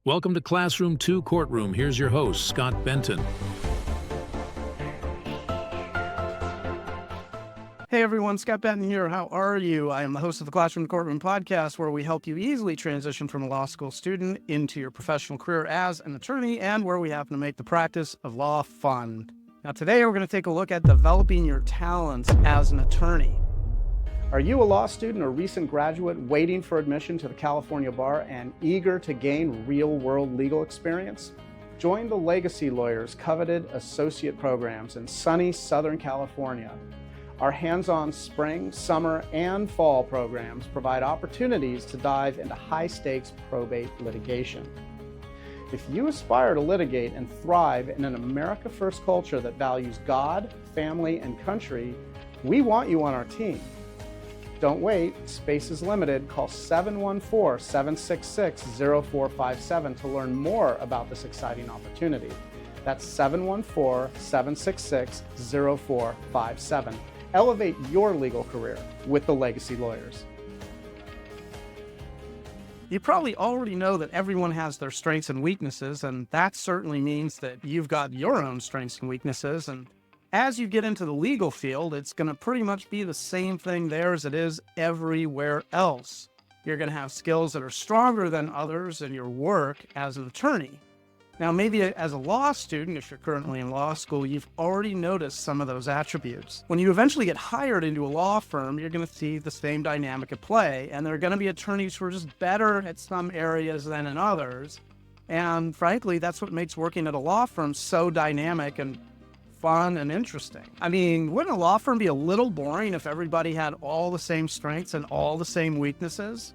Welcome to Classroom 2 Courtroom. Here's your host, Scott Benton. Hey everyone, Scott Benton here. How are you? I am the host of the Classroom Courtroom podcast, where we help you easily transition from a law school student into your professional career as an attorney, and where we happen to make the practice of law fun. Now today we're going to take a look at developing your talents as an attorney. Are you a law student or recent graduate waiting for admission to the California bar and eager to gain real-world legal experience? Join the Legacy Lawyers' coveted associate programs in sunny Southern California. Our hands-on spring, summer, and fall programs provide opportunities to dive into high-stakes probate litigation. If you aspire to litigate and thrive in an America First culture that values God, family, and country, we want you on our team. Don't wait, space is limited. Call 714-766-0457 to learn more about this exciting opportunity. That's 714-766-0457. Elevate your legal career with the Legacy Lawyers. You probably already know that everyone has their strengths and weaknesses, and that certainly means that you've got your own strengths and weaknesses. And as you get into the legal field, it's going to pretty much be the same thing there as it is everywhere else. You're going to have skills that are stronger than others in your work as an attorney. Now, maybe as a law student, if you're currently in law school, you've already noticed some of those attributes. When you eventually get hired into a law firm, you're going to see the same dynamic at play, and there are going to be attorneys who are just better at some areas than in others. And frankly, that's what makes working at a law firm so dynamic and fun and interesting. I mean, wouldn't a law firm be a little boring if everybody had all the same strengths and all the same weaknesses?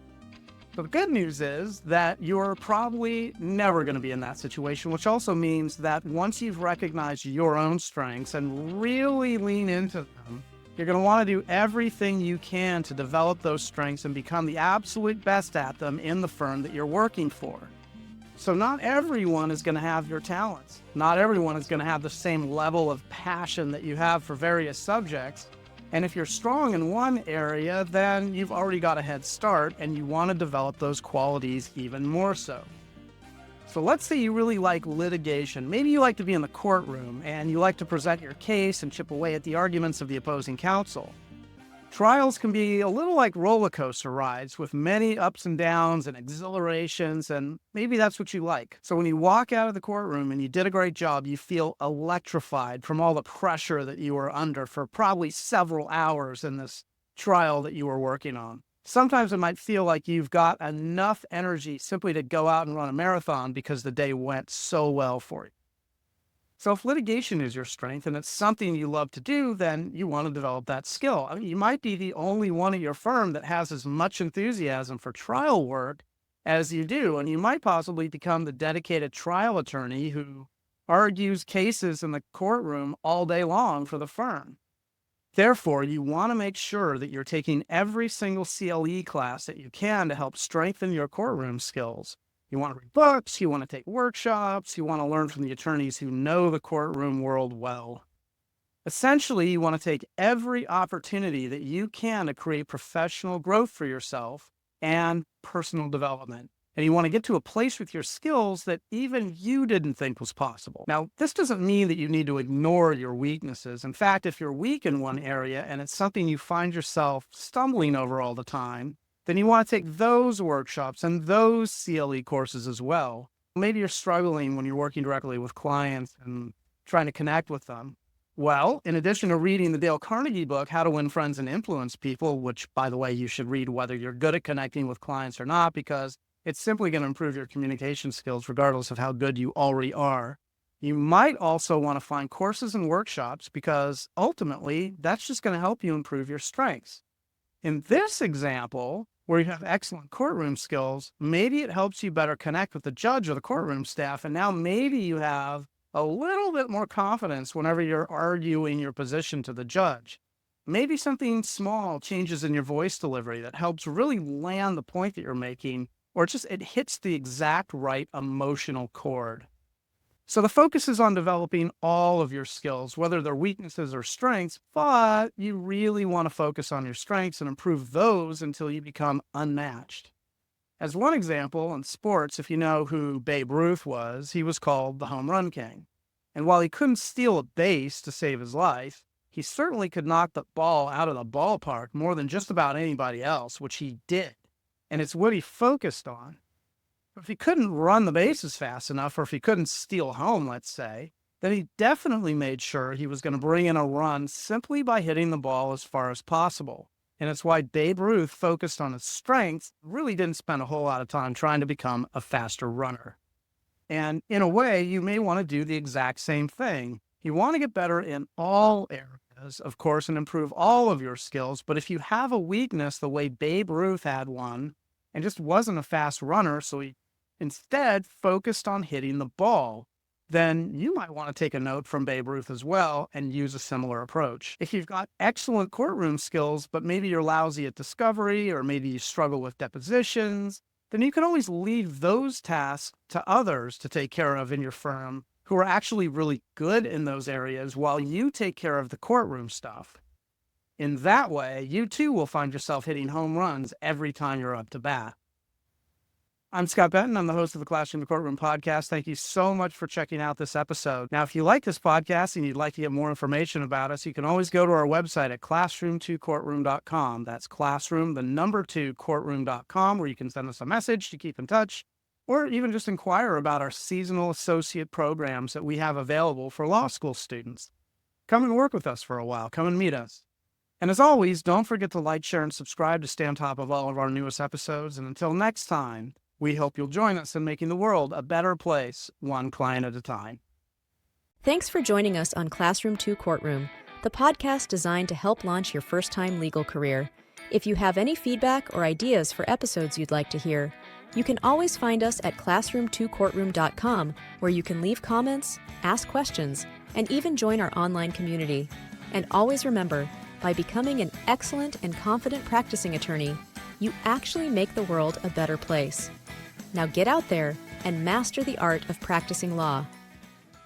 But the good news is that you're probably never going to be in that situation, which also means that once you've recognized your own strengths and really lean into them, you're going to want to do everything you can to develop those strengths and become the absolute best at them in the firm that you're working for. So not everyone is going to have your talents. Not everyone is going to have the same level of passion that you have for various subjects. And if you're strong in one area, then you've already got a head start and you want to develop those qualities even more so. So let's say you really like litigation. Maybe you like to be in the courtroom and you like to present your case and chip away at the arguments of the opposing counsel. Trials can be a little like roller coaster rides with many ups and downs and exhilarations, and maybe that's what you like. So when you walk out of the courtroom and you did a great job, you feel electrified from all the pressure that you were under for probably several hours in this trial that you were working on. Sometimes it might feel like you've got enough energy simply to go out and run a marathon because the day went so well for you. So if litigation is your strength and it's something you love to do, then you want to develop that skill. I mean, you might be the only one at your firm that has as much enthusiasm for trial work as you do, and you might possibly become the dedicated trial attorney who argues cases in the courtroom all day long for the firm. Therefore, you want to make sure that you're taking every single CLE class that you can to help strengthen your courtroom skills. You want to read books, you want to take workshops, you want to learn from the attorneys who know the courtroom world well. Essentially, you want to take every opportunity that you can to create professional growth for yourself and personal development. And you want to get to a place with your skills that even you didn't think was possible. Now, this doesn't mean that you need to ignore your weaknesses. In fact, if you're weak in one area and it's something you find yourself stumbling over all the time, then you want to take those workshops and those CLE courses as well. Maybe you're struggling when you're working directly with clients and trying to connect with them. Well, in addition to reading the Dale Carnegie book, How to Win Friends and Influence People, which, by the way, you should read whether you're good at connecting with clients or not, because it's simply going to improve your communication skills regardless of how good you already are. You might also want to find courses and workshops because ultimately that's just going to help you improve your strengths. In this example, where you have excellent courtroom skills, maybe it helps you better connect with the judge or the courtroom staff, and now maybe you have a little bit more confidence whenever you're arguing your position to the judge. Maybe something small changes in your voice delivery that helps really land the point that you're making, or it hits the exact right emotional chord. So the focus is on developing all of your skills, whether they're weaknesses or strengths, but you really want to focus on your strengths and improve those until you become unmatched. As one example, in sports, if you know who Babe Ruth was, he was called the home run king. And while he couldn't steal a base to save his life, he certainly could knock the ball out of the ballpark more than just about anybody else, which he did. And it's what he focused on. If he couldn't run the bases fast enough, or if he couldn't steal home, let's say, then he definitely made sure he was going to bring in a run simply by hitting the ball as far as possible. And it's why Babe Ruth focused on his strengths, really didn't spend a whole lot of time trying to become a faster runner. And in a way, you may want to do the exact same thing. You want to get better in all areas, of course, and improve all of your skills. But if you have a weakness the way Babe Ruth had one and just wasn't a fast runner, so he instead focused on hitting the ball, then you might want to take a note from Babe Ruth as well and use a similar approach. If you've got excellent courtroom skills, but maybe you're lousy at discovery, or maybe you struggle with depositions, then you can always leave those tasks to others to take care of in your firm who are actually really good in those areas while you take care of the courtroom stuff. In that way, you too will find yourself hitting home runs every time you're up to bat. I'm Scott Benton. I'm the host of the Classroom to Courtroom podcast. Thank you so much for checking out this episode. Now, if you like this podcast and you'd like to get more information about us, you can always go to our website at classroom2courtroom.com. That's classroom, the number 2, courtroom.com, where you can send us a message to keep in touch, or even just inquire about our seasonal associate programs that we have available for law school students. Come and work with us for a while. Come and meet us. And as always, don't forget to like, share, and subscribe to stay on top of all of our newest episodes. And until next time, we hope you'll join us in making the world a better place, one client at a time. Thanks for joining us on Classroom to Courtroom, the podcast designed to help launch your first-time legal career. If you have any feedback or ideas for episodes you'd like to hear, you can always find us at classroom2courtroom.com, where you can leave comments, ask questions, and even join our online community. And always remember, by becoming an excellent and confident practicing attorney, you actually make the world a better place. Now get out there and master the art of practicing law.